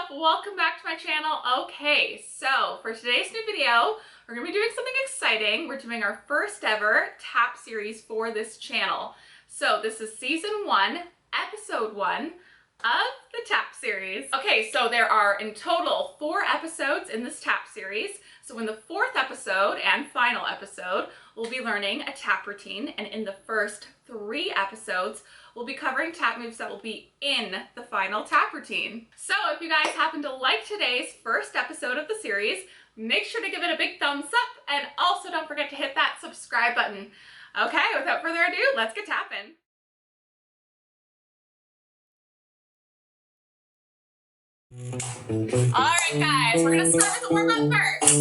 up? Welcome back to my channel. Okay, so for today's new video, we're gonna be doing something exciting. We're doing our first ever tap series for this channel. So this is season 1, episode 1 of the tap series. Okay, so there are in total 4 episodes in this tap series. So in the 4th episode and final episode, we'll be learning a tap routine, and in the first 3 episodes, we'll be covering tap moves that will be in the final tap routine. So if you guys happen to like today's first episode of the series, make sure to give it a big thumbs up, and also don't forget to hit that subscribe button. Okay, without further ado, let's get tapping. Alright guys, we're gonna start with a warm-up first.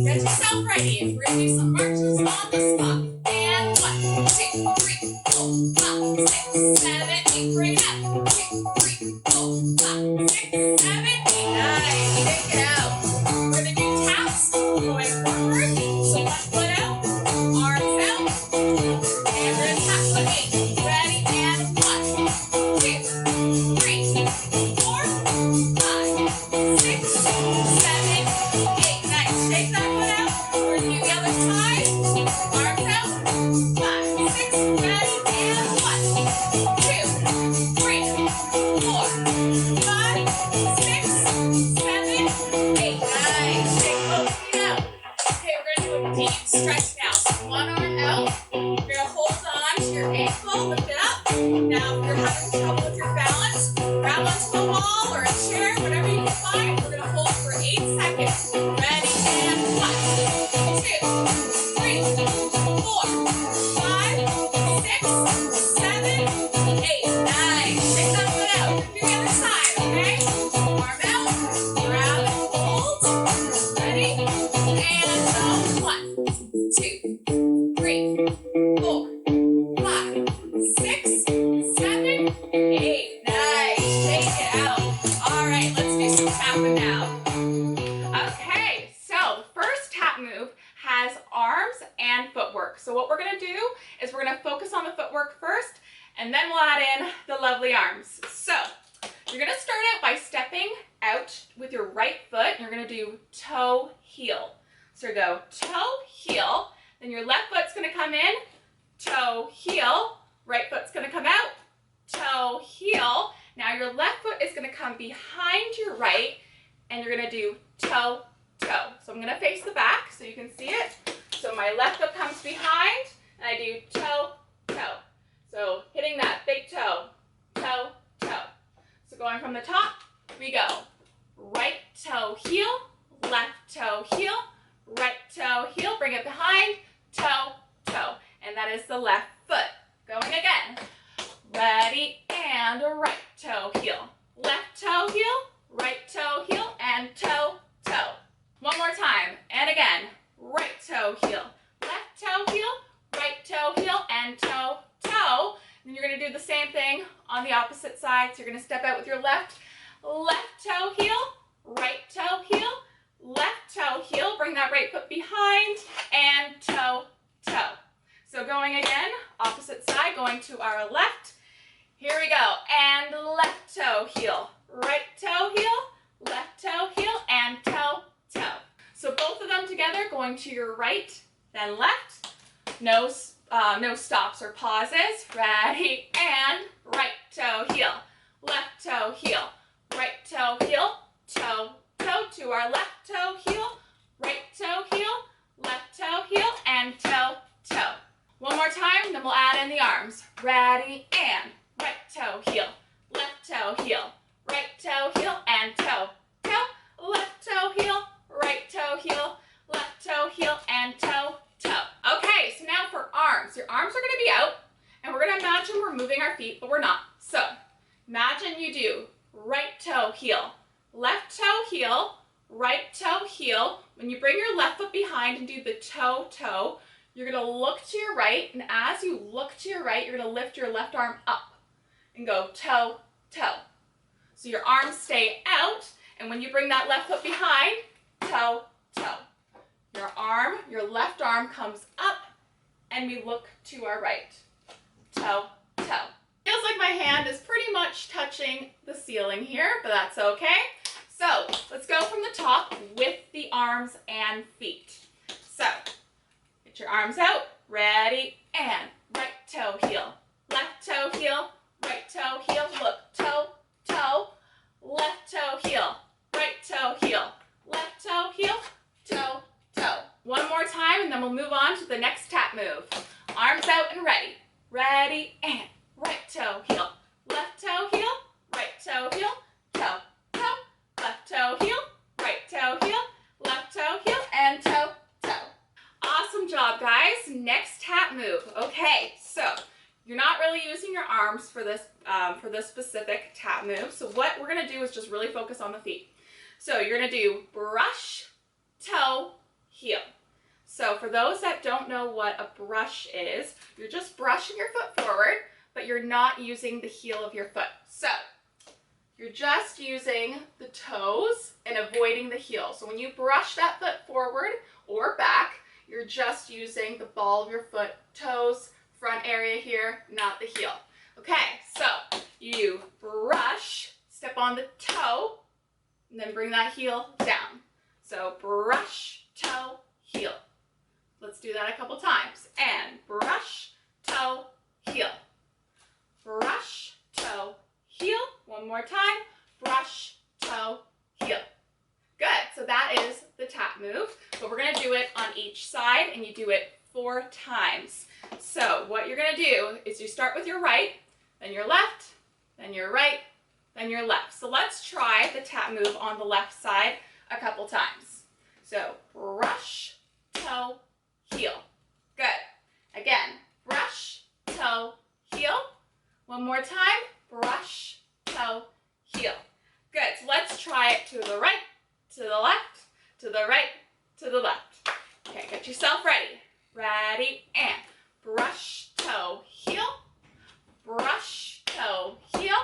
Get yourself ready. We're gonna do some marches on the spot. And 1, 2, 3, 4, 5, 6, 7, 8. Bring it up. 2, 3, 4, 5, 6, 7, 8. Nice. Take it out. We're gonna do taps going forward. So one foot out, arms out, and we're gonna tap foot 8. Ready? And 1, 2, 3, 4, 5, 6, 7, 8. Nice. Take that foot out. We're gonna do the other side. Arms out. 5, 6. Ready? And 1, 2, 3, 4, 5, 6, 7, 8. Nice. Take both feet out. Okay, we're gonna do a deep stretch now. So one arm out. You're gonna hold on to your ankle. Lift it up. Now, if you're having trouble with your balance, grab onto a wall or a chair, whatever you can find. We're gonna hold for 8 seconds. Ready? And 1, 2, 3, 4, 5, 6, 7, 8. Nice. Shake that foot out. Do the other side, okay? Arm out. Grab and hold. Ready? And go. 1, 2, 3, 4, 5, 6, 7, 8. Nice. Take it out. All right, let's do some tapping now. Okay, so the first tap move has arms and footwork. So what we're gonna do is we're gonna focus on the footwork first, and then we'll add in the lovely arms. So you're gonna start out by stepping out with your right foot. You're gonna do toe heel. So go toe heel, then your left foot's gonna come in, toe heel, right foot's gonna come out, toe heel. Now your left foot is gonna come behind your right, and you're gonna do toe, toe. So I'm gonna face the back so you can see it. So my left foot comes behind, and I do toe, toe. So hitting that big toe, toe, toe. So going from the top, we go right toe heel, left toe heel, right toe heel, bring it behind, toe, toe. And that is the left foot. Going again. Ready, and right toe heel, left toe heel, right toe heel, and toe, toe. One more time, and again, right toe heel, left toe heel, right toe heel, and toe, toe. And you're gonna do the same thing on the opposite side. So you're gonna step out with your left toe heel, right toe heel, left toe heel, bring that right foot behind, and toe, toe. So going again, opposite side, going to our left. Here we go, and left toe heel, right toe heel, left toe heel, and toe, toe. So both of them together, going to your right, then left. No stops or pauses. Ready, and right toe heel, left toe heel, right toe heel, toe, toe, to our left toe heel, right toe heel, left toe heel, and toe, toe. One more time, then we'll add in the arms. Ready, and right toe heel, left toe heel, right toe heel, and toe, toe, left toe heel, right toe heel, left toe heel, and toe, toe. Okay, so now for arms. Your arms are gonna be out, and we're gonna imagine we're moving our feet, but we're not. So imagine you do right toe heel, left toe heel, right toe heel. When you bring your left foot behind and do the toe, toe, you're gonna look to your right, and as you look to your right, you're gonna lift your left arm up and go toe, toe. So your arms stay out, and when you bring that left foot behind, toe, toe. Your left arm comes up, and we look to our right. Toe, toe. Feels like my hand is pretty much touching the ceiling here, but that's okay. So let's go from the top with the arms and feet. So get your arms out, ready, and right toe heel, left toe heel, right toe heel, look, toe, toe, left toe heel, right toe heel, left toe heel, toe, toe. One more time and then we'll move on to the next tap move. Arms out and ready, ready, and right toe heel, left toe heel, right toe heel, toe, toe, left toe heel, right toe heel, left toe heel, and toe, toe. Awesome job, guys. Next tap move. Okay, so you're not really using your arms for this specific tap move. So what we're gonna do is just really focus on the feet. So you're gonna do brush, toe, heel. So for those that don't know what a brush is, you're just brushing your foot forward, but you're not using the heel of your foot. So you're just using the toes and avoiding the heel. So when you brush that foot forward or back, you're just using the ball of your foot, toes, front area here, not the heel. Okay, so you brush, step on the toe, and then bring that heel down. So brush, toe, heel. Let's do that a couple times. And brush, toe, heel. Brush, toe, heel. One more time. Brush, toe, heel. Good. So that is the tap move. But we're going to do it on each side, and you do it 4 times. So what you're going to do is you start with your right, then your left, then your right, then your left. So let's try the tap move on the left side a couple times. So brush, toe, heel. Good. Again, brush, toe, heel. One more time. Brush, toe, heel. Good. So let's try it to the right, to the left, to the right, to the left. Okay, get yourself ready. Ready, and brush, toe, heel. Brush, toe, heel.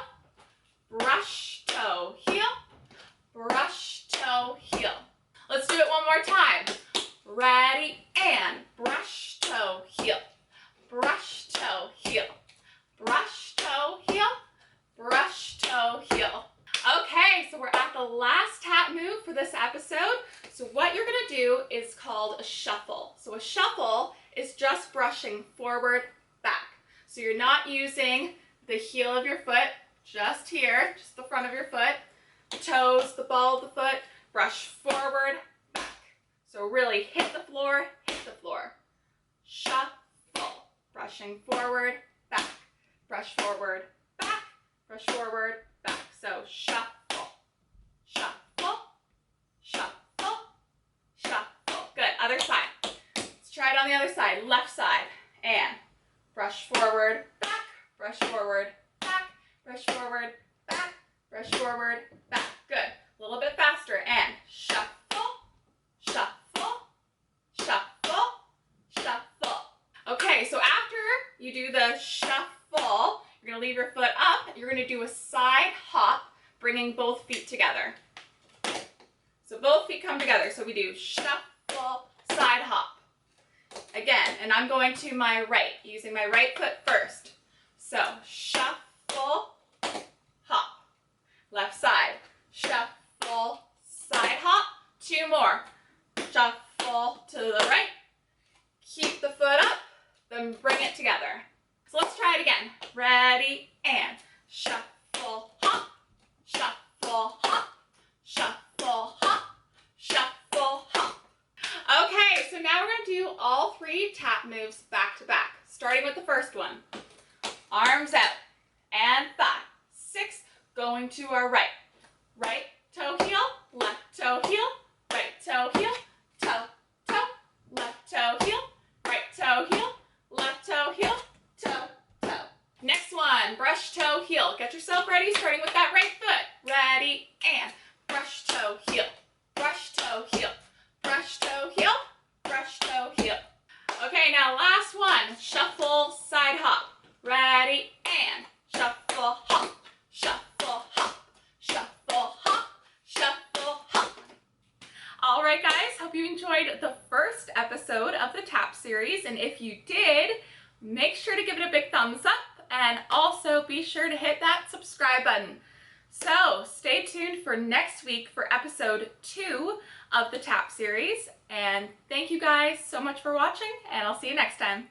Brush, toe, heel. Brush, toe, heel. Let's do it one more time. Ready, and brush, toe, heel. Brush, toe, heel. Brush, toe, heel. Brush, toe, heel. Okay, so we're at the last tap move for this episode. So what you're going to do is called a shuffle. So a shuffle is just brushing forward, back. So you're not using the heel of your foot, just here, just the front of your foot, toes, the ball of the foot, brush forward, back. So really hit the floor, shuffle, brushing forward, back, brush forward, back, brush forward, back. So shuffle, shuffle, shuffle, shuffle. Good, other side. Let's try it on the other side, left side. And brush forward, back, brush forward, back, brush forward, back, brush forward, back. Good. A little bit faster. And shuffle, shuffle, shuffle, shuffle. Okay, so after you do the shuffle, you're going to leave your foot up. You're going to do a side hop, bringing both feet together. So both feet come together. So we do shuffle, side hop. Again, and I'm going to my right, using my right foot first. So shuffle, hop. Left side, shuffle, side hop. 2 more. Shuffle to the right. Keep the foot up, then bring it together. So let's try it again. Ready, and shuffle, hop, shuffle, hop, shuffle, hop, shuffle, hop. Okay, so now we're going to do all 3 tap moves back to back, starting with the first one. Arms out, and 5, 6, going to our right. Right toe heel, left toe heel, right toe heel, toe, toe, left toe heel, right toe heel, left toe heel, toe, toe. Next one, brush toe heel. Get yourself ready, starting with that right foot. Ready, and brush toe heel, brush toe heel, brush toe heel, brush toe heel. Okay, now last one, shuffle, side hop. Ready, and shuffle, hop, shuffle, hop, shuffle, hop, shuffle, hop. All right, guys, hope you enjoyed the first episode of the tap series, and if you did, make sure to give it a big thumbs up, and also be sure to hit that subscribe button. So stay tuned for next week for episode 2 of the TAP series. And thank you guys so much for watching, and I'll see you next time.